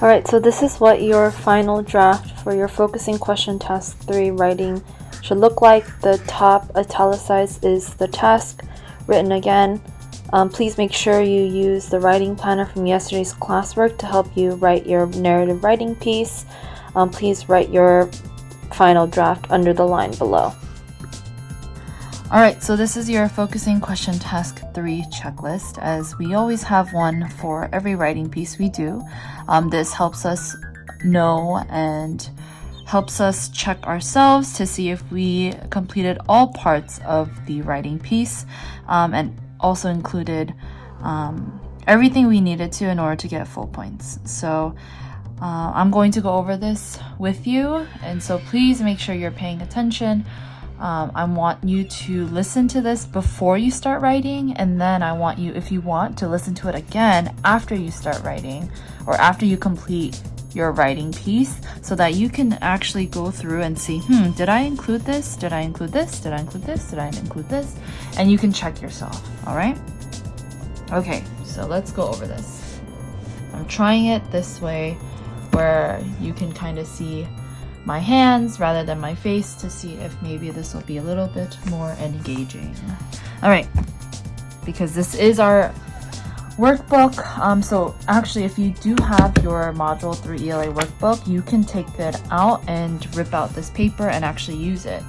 Alright, so this is what your final draft for your focusing question task 3 writing should look like. The top italicized is the task written again. Please make sure you use the writing planner from yesterday's classwork to help you write your narrative writing piece. Please write your final draft under the line below. Alright, so this is your focusing question task 3 checklist, as we always have one for every writing piece we do. This helps us know and helps us check ourselves to see if we completed all parts of the writing piece, and also included everything we needed to in order to get full points. So I'm going to go over this with you, and so please make sure you're paying attention. I want you to listen to this before you start writing, and then I want you, if you want, to listen to it again after you start writing or after you complete your writing piece, so that you can actually go through and see, did I include this? Did I include this? Did I include this? Did I include this? And you can check yourself, all right? Okay, so let's go over this. I'm trying it this way where you can kind of see my hands rather than my face to see if maybe this will be a little bit more engaging. All right, because this is our workbook. So actually, if you do have your Module 3 ELA workbook, you can take it out and rip out this paper and actually use it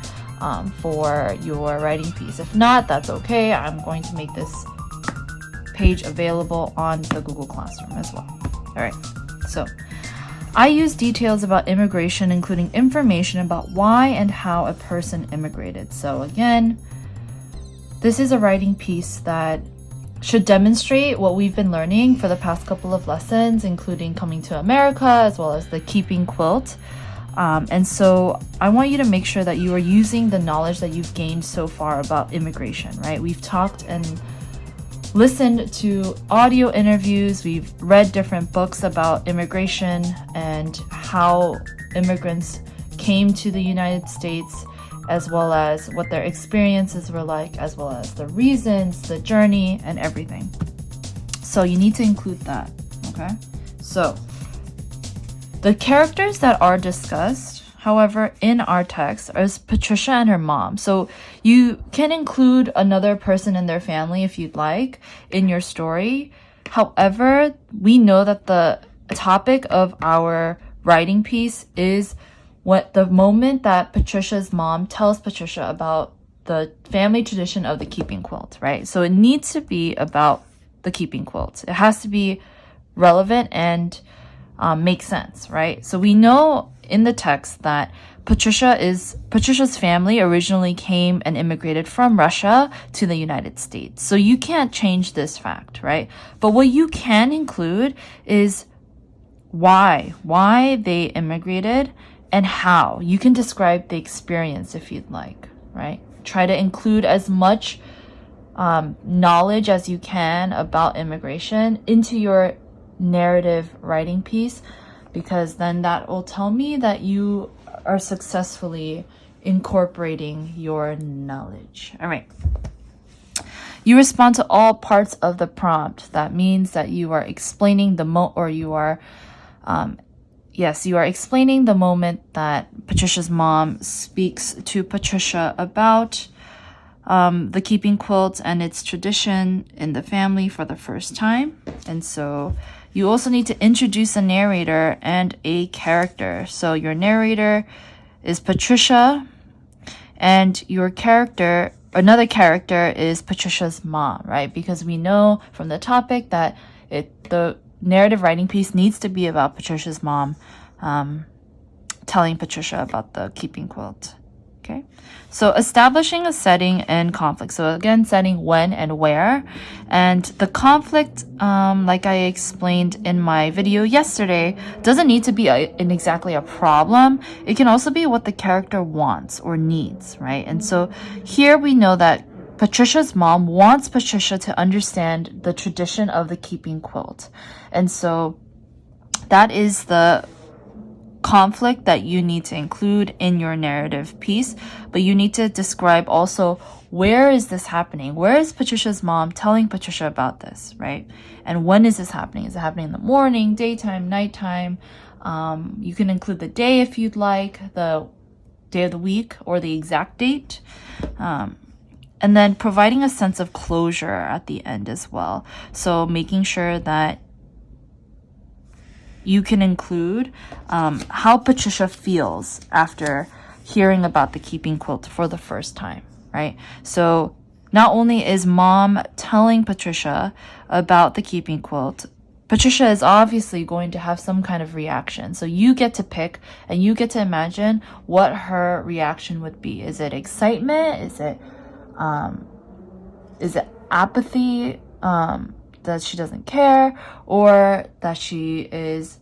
for your writing piece. If not, that's okay. I'm going to make this page available on the Google Classroom as well. All right, so I use details about immigration, including information about why and how a person immigrated. So again, this is a writing piece that should demonstrate what we've been learning for the past couple of lessons, including coming to America, as well as the keeping quilt. And so I want you to make sure that you are using the knowledge that you've gained so far about immigration, right? We've talked and listened to audio interviews, we've read different books about immigration and how immigrants came to the United States, as well as what their experiences were like, as well as the reasons, the journey, and everything. So you need to include that, okay? So the characters that are discussed, however, in our text is Patricia and her mom. So you can include another person in their family if you'd like in your story. However, we know that the topic of our writing piece is what the moment that Patricia's mom tells Patricia about the family tradition of the keeping quilt, right? So it needs to be about the keeping quilt. It has to be relevant and make sense, right? So we know in the text that Patricia's family originally came and immigrated from Russia to the United States. So you can't change this fact, right? But what you can include is why they immigrated and how. You can describe the experience if you'd like, right? Try to include as much knowledge as you can about immigration into your narrative writing piece, because then that will tell me that you are successfully incorporating your knowledge. All right. You respond to all parts of the prompt. That means that you are explaining you are explaining the moment that Patricia's mom speaks to Patricia about the keeping quilt and its tradition in the family for the first time. And so you also need to introduce a narrator and a character. So your narrator is Patricia, and your character, another character, is Patricia's mom, right? Because we know from the topic that the narrative writing piece needs to be about Patricia's mom telling Patricia about the keeping quilt. Okay, so establishing a setting and conflict. So again, setting when and where. And the conflict, like I explained in my video yesterday, doesn't need to be exactly a problem. It can also be what the character wants or needs, right? And so here we know that Patricia's mom wants Patricia to understand the tradition of the keeping quilt. And so that is the conflict that you need to include in your narrative piece, but you need to describe also where is this happening? Where is Patricia's mom telling Patricia about this, right? And when is this happening? Is it happening in the morning, daytime, nighttime? You can include the day if you'd like, the day of the week, or the exact date. And then providing a sense of closure at the end as well. So making sure that you can include how Patricia feels after hearing about the keeping quilt for the first time, right? So not only is mom telling Patricia about the keeping quilt, Patricia is obviously going to have some kind of reaction. So you get to pick and you get to imagine what her reaction would be. Is it excitement? Is it apathy, that she doesn't care, or that she is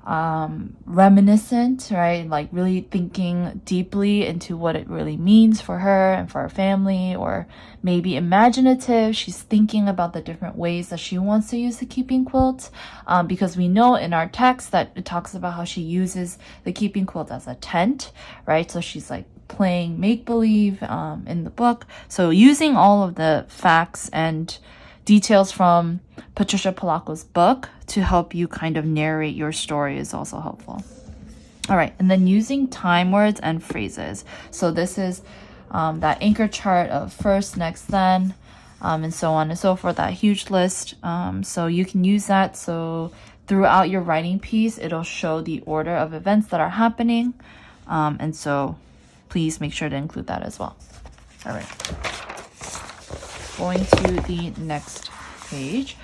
reminiscent, right? Like really thinking deeply into what it really means for her and for her family, or maybe imaginative. She's thinking about the different ways that she wants to use the keeping quilt, because we know in our text that it talks about how she uses the keeping quilt as a tent, right? So she's like playing make-believe in the book. So using all of the facts and details from Patricia Polacco's book to help you kind of narrate your story is also helpful. All right, and then using time words and phrases. So this is that anchor chart of first, next, then, and so on and so forth, that huge list. So you can use that. So throughout your writing piece, it'll show the order of events that are happening. And so please make sure to include that as well. All right. Going to the next page.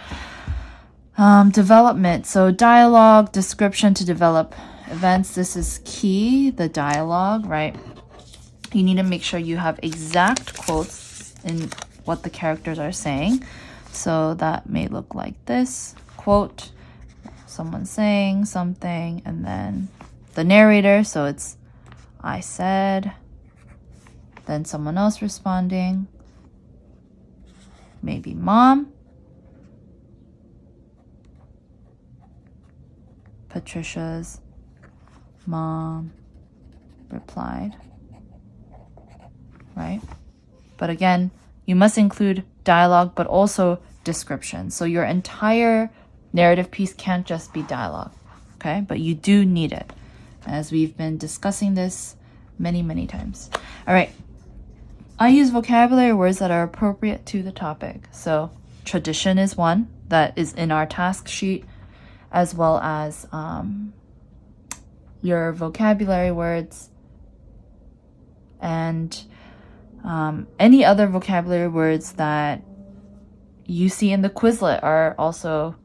Development. So dialogue, description to develop events. This is key, the dialogue, right? You need to make sure you have exact quotes in what the characters are saying. So that may look like this. Quote, someone saying something, and then the narrator. So it's, I said, then someone else responding. Maybe mom. Patricia's mom replied, right? But again, you must include dialogue, but also description. So your entire narrative piece can't just be dialogue, okay? But you do need it, as we've been discussing this many, many times. All right. I use vocabulary words that are appropriate to the topic. So tradition is one that is in our task sheet, as well as your vocabulary words and any other vocabulary words that you see in the Quizlet are also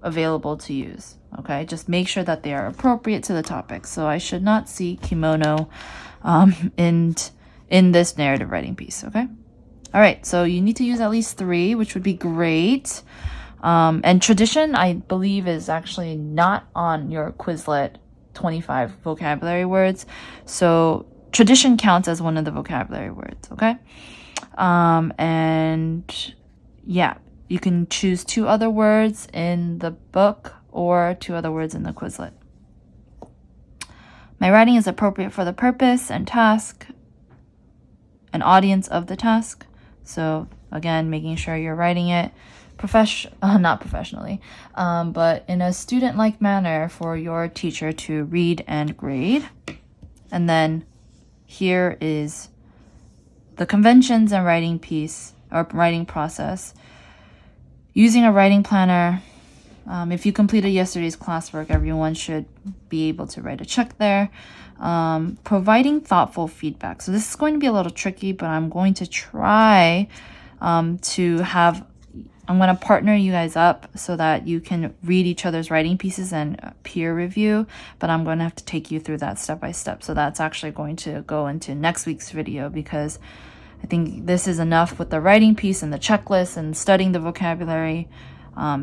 available to use. Okay, just make sure that they are appropriate to the topic. So I should not see kimono in this narrative writing piece, okay? All right, so you need to use at least 3, which would be great. And tradition, I believe, is actually not on your Quizlet 25 vocabulary words. So tradition counts as one of the vocabulary words, okay? And yeah, you can choose 2 other words in the book or 2 other words in the Quizlet. My writing is appropriate for the purpose and task and audience of the task. So again, making sure you're writing it not professionally, but in a student-like manner for your teacher to read and grade. And then here is the conventions and writing piece or writing process. Using a writing planner. If you completed yesterday's classwork, everyone should be able to write a check there. Providing thoughtful feedback. So this is going to be a little tricky, but I'm going to try I'm going to partner you guys up so that you can read each other's writing pieces and peer review, but I'm going to have to take you through that step by step. So that's actually going to go into next week's video, because I think this is enough with the writing piece and the checklist and studying the vocabulary.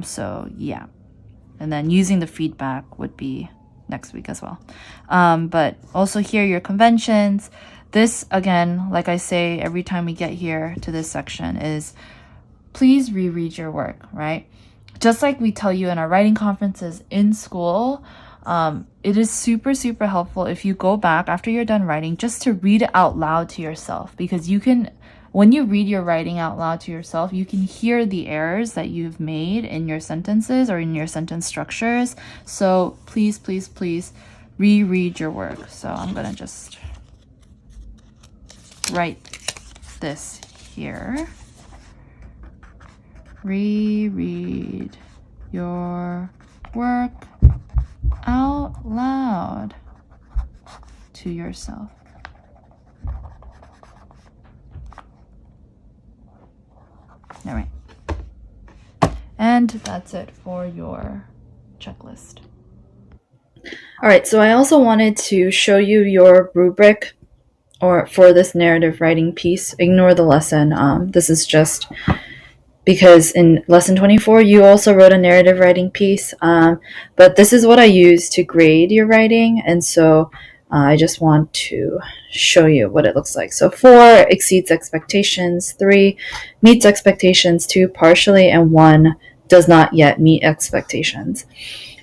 So yeah, and then using the feedback would be next week as well. But also here, your conventions. This, again, like I say every time we get here to this section, is please reread your work, right? Just like we tell you in our writing conferences in school, it is super, super helpful if you go back after you're done writing just to read it out loud to yourself, because you can when you read your writing out loud to yourself, you can hear the errors that you've made in your sentences or in your sentence structures. So please, please, please reread your work. So I'm going to just write this here. Reread your work out loud to yourself. All right. And that's it for your checklist. All right, so I also wanted to show you your rubric or for this narrative writing piece. Ignore the lesson. This is just because in lesson 24 you also wrote a narrative writing piece, but this is what I use to grade your writing, and so I just want to show you what it looks like. So 4 exceeds expectations, 3 meets expectations, 2 partially, and 1 does not yet meet expectations.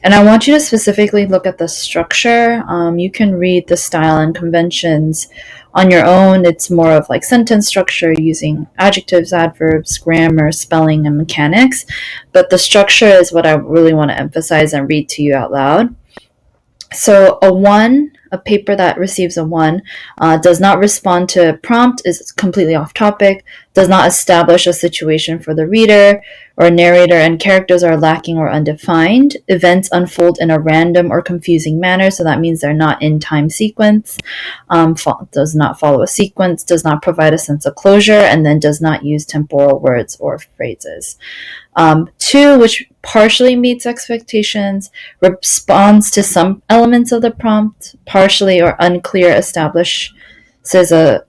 And I want you to specifically look at the structure. You can read the style and conventions on your own. It's more of like sentence structure using adjectives, adverbs, grammar, spelling, and mechanics. But the structure is what I really want to emphasize and read to you out loud. So a paper that receives a 1, does not respond to prompt, is completely off topic, does not establish a situation for the reader or narrator, and characters are lacking or undefined. Events unfold in a random or confusing manner, so that means they're not in time sequence, does not follow a sequence, does not provide a sense of closure, and then does not use temporal words or phrases. 2, which partially meets expectations, responds to some elements of the prompt, partially or unclear establishes a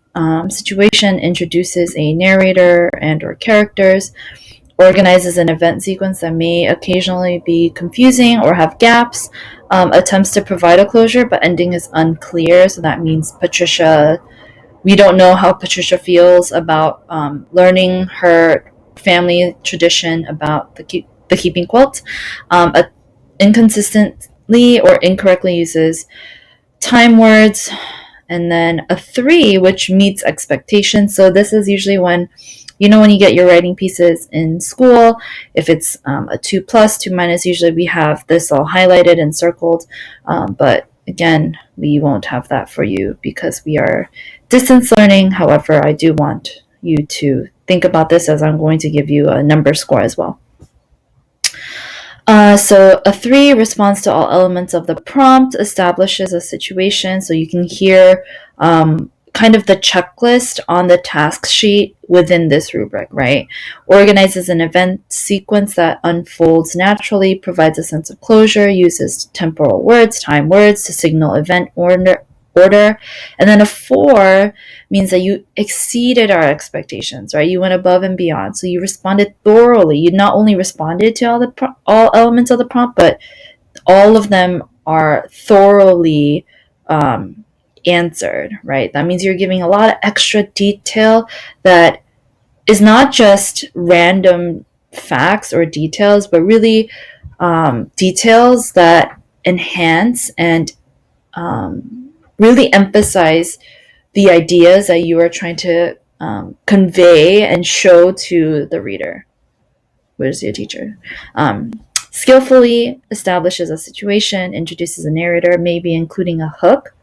situation, introduces a narrator and or characters, organizes an event sequence that may occasionally be confusing or have gaps, attempts to provide a closure but ending is unclear, so that means we don't know how Patricia feels about learning her family tradition about the keeping quilt. Inconsistently or incorrectly uses time words. And then a 3, which meets expectations. So this is usually when you get your writing pieces in school, if it's a 2+, 2-, usually we have this all highlighted and circled. But again, we won't have that for you because we are distance learning. However, I do want you to think about this as I'm going to give you a number score as well. So a 3 responds to all elements of the prompt, establishes a situation, so you can hear kind of the checklist on the task sheet within this rubric, right? Organizes an event sequence that unfolds naturally, provides a sense of closure, uses temporal words, time words to signal event order. And then a 4 means that you exceeded our expectations, right? You went above and beyond. So you responded thoroughly. You not only responded to all elements of the prompt, but all of them are thoroughly answered, right? That means you're giving a lot of extra detail that is not just random facts or details, but really details that enhance and really emphasize the ideas that you are trying to convey and show to the reader, which is your teacher. Skillfully establishes a situation, introduces a narrator, maybe including a hook.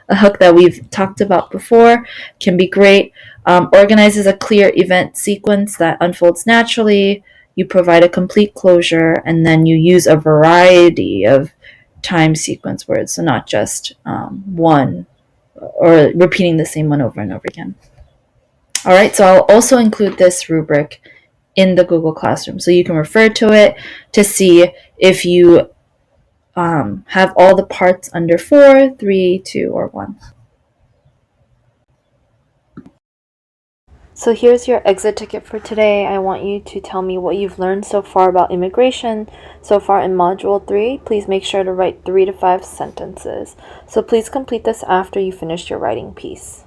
A hook that we've talked about before can be great. Organizes a clear event sequence that unfolds naturally. You provide a complete closure, and then you use a variety of time sequence words, so not just one or repeating the same one over and over again. All right, so I'll also include this rubric in the Google Classroom, so you can refer to it to see if you have all the parts under 4, 3, 2, or 1. So here's your exit ticket for today. I want you to tell me what you've learned so far about immigration so far in Module 3. Please make sure to write 3 to 5 sentences. So please complete this after you finish your writing piece.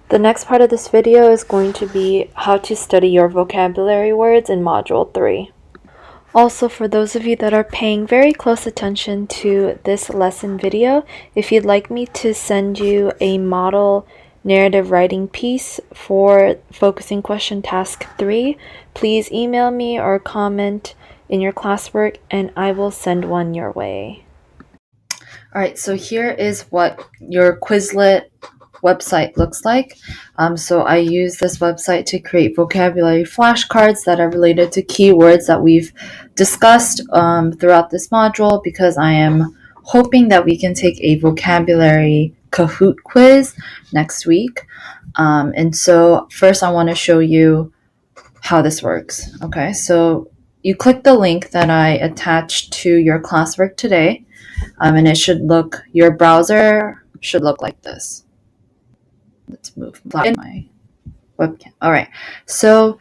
The next part of this video is going to be how to study your vocabulary words in Module 3. Also, for those of you that are paying very close attention to this lesson video, if you'd like me to send you a model narrative writing piece for focusing question task 3, please email me or comment in your classwork and I will send one your way. All right, so here is what your Quizlet website looks like. So I use this website to create vocabulary flashcards that are related to keywords that we've discussed throughout this module, because I am hoping that we can take a vocabulary Kahoot quiz next week. And so first I want to show you how this works. Okay, so you click the link that I attached to your classwork today, and your browser should look like this. Let's move my webcam. All right, so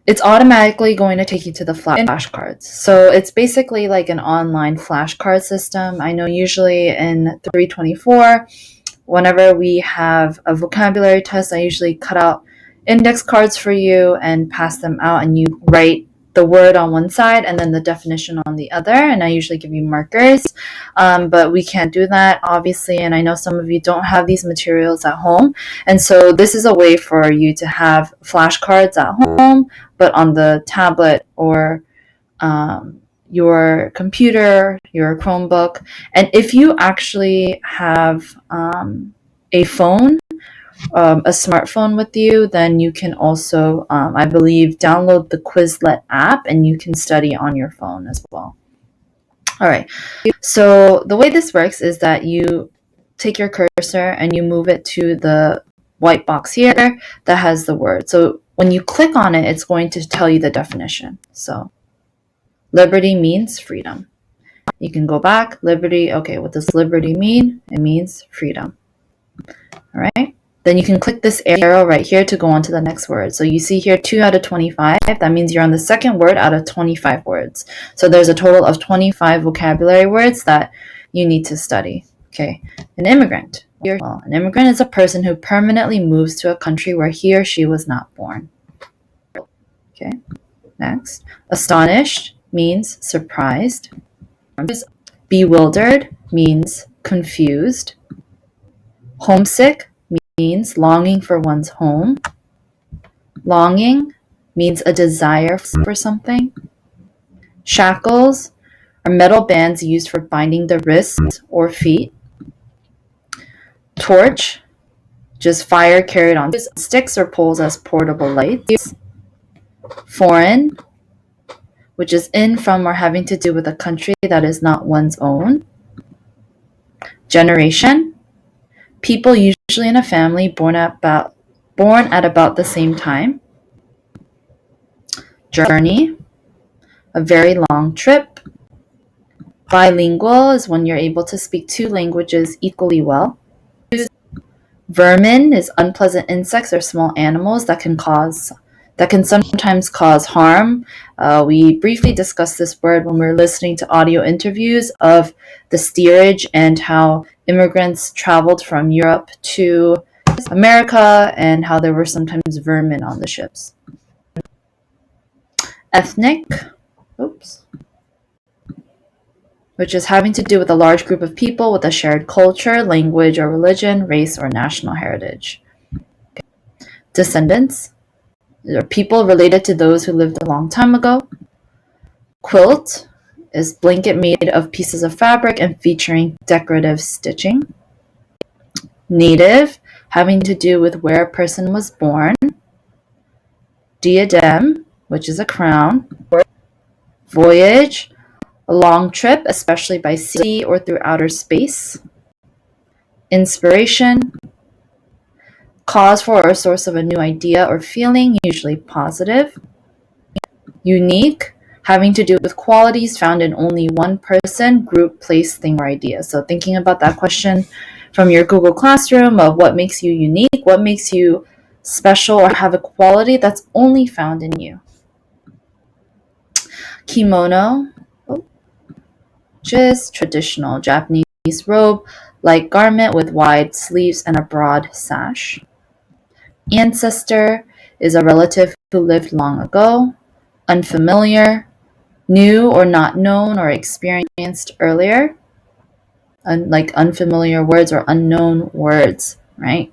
it's automatically going to take you to the flashcards. So it's basically like an online flashcard system. I know usually in 324, whenever we have a vocabulary test, I usually cut out index cards for you and pass them out, and you write the word on one side and then the definition on the other, and I usually give you markers, but we can't do that, obviously, and I know some of you don't have these materials at home, and so this is a way for you to have flashcards at home, but on the tablet or your computer, your Chromebook. And if you actually have a phone, a smartphone with you, then you can also, I believe, download the Quizlet app and you can study on your phone as well. All right, so the way this works is that you take your cursor and you move it to the white box here that has the word. So when you click on it, it's going to tell you the definition. So liberty means freedom. You can go back, liberty, okay, what does liberty mean? It means freedom. All right, then you can click this arrow right here to go on to the next word. So you see here 2 out of 25, that means you're on the second word out of 25 words. So there's a total of 25 vocabulary words that you need to study. Okay, an immigrant. Well, an immigrant is a person who permanently moves to a country where he or she was not born. Okay, next. Astonished means surprised. Bewildered means confused. Homesick means longing for one's home. Longing means a desire for something. Shackles are metal bands used for binding the wrists or feet. Torch, just fire carried on sticks or poles as portable lights. Foreign, which is in, from, or having to do with a country that is not one's own. Generation, people usually in a family born at about the same time. Journey, a very long trip. Bilingual is when you're able to speak 2 languages equally well. Vermin is unpleasant insects or small animals that can sometimes cause harm. We briefly discussed this word when we were listening to audio interviews of the steerage and how immigrants traveled from Europe to America and how there were sometimes vermin on the ships. Ethnic, which is having to do with a large group of people with a shared culture, language or religion, race or national heritage. Okay. Descendants are people related to those who lived a long time ago. Quilt is blanket made of pieces of fabric and featuring decorative stitching. Native, having to do with where a person was born. Diadem, which is a crown. Voyage, a long trip, especially by sea or through outer space. Inspiration, cause for or source of a new idea or feeling, usually positive. Unique, having to do with qualities found in only one person, group, place, thing, or idea. So thinking about that question from your Google Classroom of what makes you unique, what makes you special or have a quality that's only found in you. Kimono, which is traditional Japanese robe, like garment with wide sleeves and a broad sash. Ancestor is a relative who lived long ago. Unfamiliar, new or not known or experienced earlier. Like unfamiliar words or unknown words, right?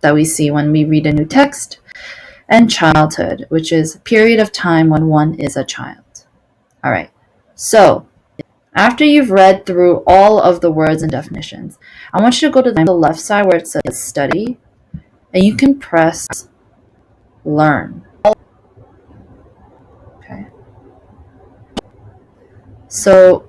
that we see when we read a new text, and childhood, which is a period of time when one is a child. All right, so after you've read through all of the words and definitions, I want you to go to the left side where it says study, and you can press learn. Okay. So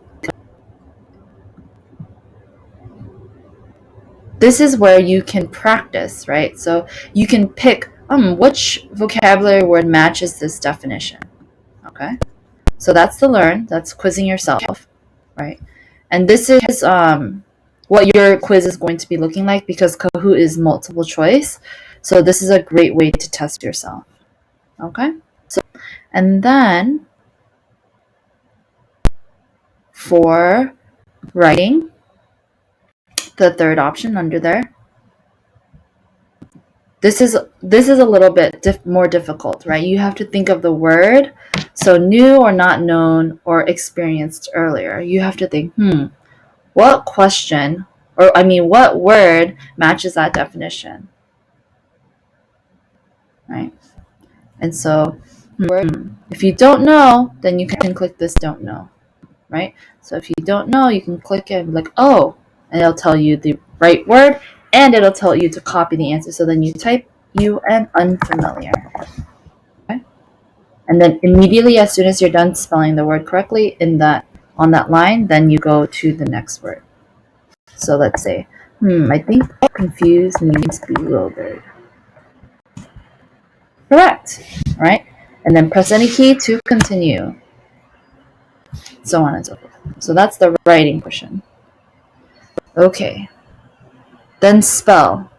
this is where you can practice, right? So you can pick which vocabulary word matches this definition. Okay. So that's the learn, that's quizzing yourself, right? And this is what your quiz is going to be looking like because Kahoot is multiple choice. So this is a great way to test yourself. Okay? So, and then for writing, the third option under there, this is a little bit more difficult, right? You have to think of the word. So new or not known or experienced earlier. You have to think, what question, what word matches that definition, right? And so, if you don't know, then you can click this don't know, right? So if you don't know, you can click it and be like, oh, and it'll tell you the right word, and it'll tell you to copy the answer. So then you type UN unfamiliar, okay? And then immediately, as soon as you're done spelling the word correctly on that line, then you go to the next word. So let's say, I think confused means bewildered. Correct, right? And then press any key to continue. So on and so forth. So that's the writing portion. Okay. Then spell.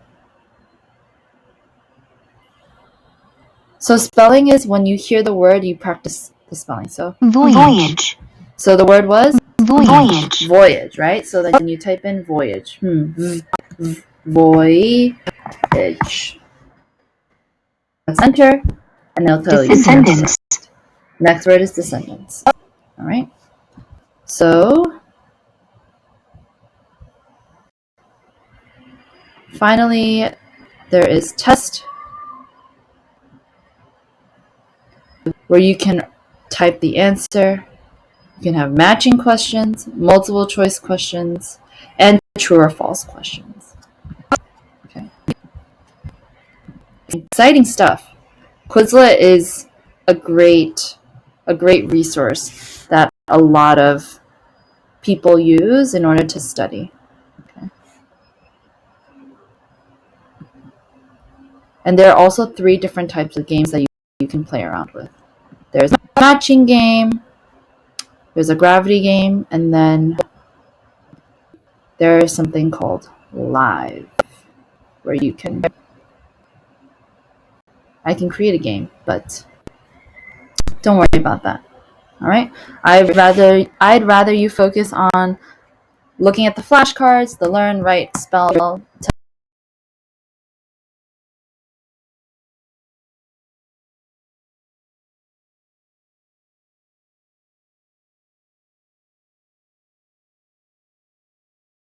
So spelling is when you hear the word, you practice the spelling. So voyage. So the word was Voyage. Voyage, right? So then you type in voyage. Voyage. Press enter, and it'll tell you. Descendants. Next word is descendants. All right. So finally, there is test, where you can type the answer. You can have matching questions, multiple choice questions, and true or false questions. Okay. Exciting stuff. Quizlet is a great resource that a lot of people use in order to study. Okay. And there are also 3 different types of games that you can play around with. There's a matching game, there's a gravity game, and then there is something called live, where I can create a game, but don't worry about that. All right? I'd rather you focus on looking at the flashcards, the learn, write, spell